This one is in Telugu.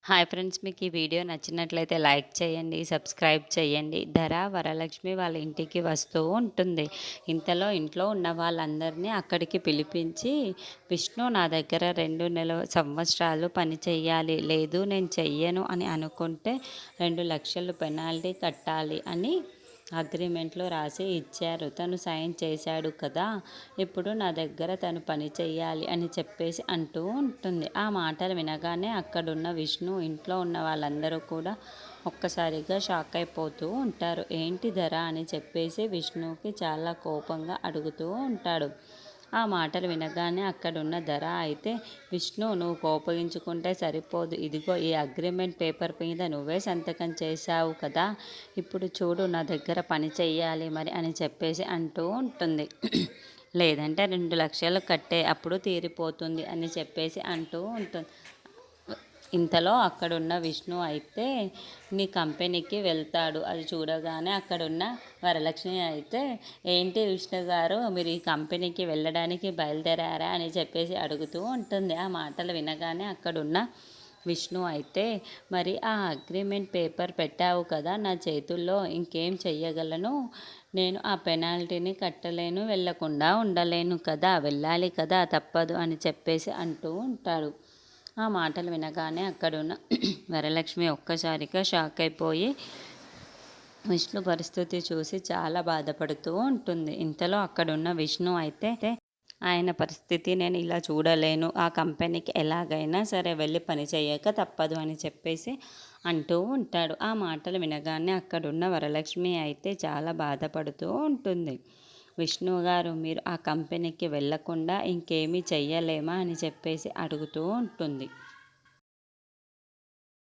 హాయ్ ఫ్రెండ్స్, మీకు ఈ వీడియో నచ్చినట్లయితే లైక్ చేయండి, సబ్స్క్రైబ్ చేయండి. ధర వరలక్ష్మి వాళ్ళ ఇంటికి వస్తూ ఉంటుంది. ఇంతలో ఇంట్లో ఉన్న వాళ్ళందరినీ అక్కడికి పిలిపించి, విష్ణు నా దగ్గర 2 సంవత్సరాలు పని చెయ్యాలి, లేదు నేను చెయ్యను అని అనుకుంటే 2,00,000 పెనాల్టీ కట్టాలి అని అగ్రిమెంట్లో రాసి ఇచ్చారు. తను సైన్ చేశాడు కదా, ఇప్పుడు నా దగ్గర తను పని చెయ్యాలి అని చెప్పేసి అంటూ ఉంటుంది. ఆ మాటలు వినగానే అక్కడున్న విష్ణు ఇంట్లో ఉన్న వాళ్ళందరూ కూడా ఒక్కసారిగా షాక్ అయిపోతూ ఉంటారు. ఏంటి ధర అని చెప్పేసి విష్ణుకి చాలా కోపంగా అడుగుతూ ఉంటాడు. ఆ మాటలు వినగానే అక్కడున్న ధర అయితే, విష్ణు నువ్వు కోపగించుకుంటే సరిపోదు, ఇదిగో ఈ అగ్రిమెంట్ పేపర్ మీద నువ్వే సంతకం చేశావు కదా, ఇప్పుడు చూడు నా దగ్గర పని చెయ్యాలి మరి అని చెప్పేసి అంటూ ఉంటుంది. లేదంటే 2,00,000 కట్టే అప్పుడు తీరిపోతుంది అని చెప్పేసి అంటూ ఉంటుంది. ఇంతలో అక్కడున్న విష్ణు అయితే నీ కంపెనీకి వెళ్తాడు. అది చూడగానే అక్కడున్న వరలక్ష్మి అయితే, ఏంటి విష్ణు గారు, మీరు ఈ కంపెనీకి వెళ్ళడానికి బయలుదేరారా అని చెప్పేసి అడుగుతూ ఉంటుంది. ఆ మాటలు వినగానే అక్కడున్న విష్ణు అయితే, మరి ఆ అగ్రిమెంట్ పేపర్ పెట్టావు కదా నా చేతుల్లో, ఇంకేం చెయ్యగలను, నేను ఆ పెనాల్టీని కట్టలేను, వెళ్ళకుండా ఉండలేను కదా, వెళ్ళాలి కదా, తప్పదు అని చెప్పేసి అంటూ ఉంటాడు. ఆ మాటలు వినగానే అక్కడున్న వరలక్ష్మి ఒక్కసారిగా షాక్ అయిపోయి విష్ణు పరిస్థితి చూసి చాలా బాధపడుతూ ఉంటుంది. ఇంతలో అక్కడున్న విష్ణు అయితే, ఆయన పరిస్థితి నేను ఇలా చూడలేను, ఆ కంపెనీకి ఎలాగైనా సరే వెళ్ళి పని చేయక తప్పదు అని చెప్పేసి అంటూ ఉంటాడు. ఆ మాటలు వినగానే అక్కడున్న వరలక్ష్మి అయితే చాలా బాధపడుతూ ఉంటుంది. విష్ణు గారు, మీరు ఆ కంపెనీకి వెళ్ళకుండా ఇంకేమీ చెయ్యలేమా అని చెప్పేసి అడుగుతూ ఉంటుంది.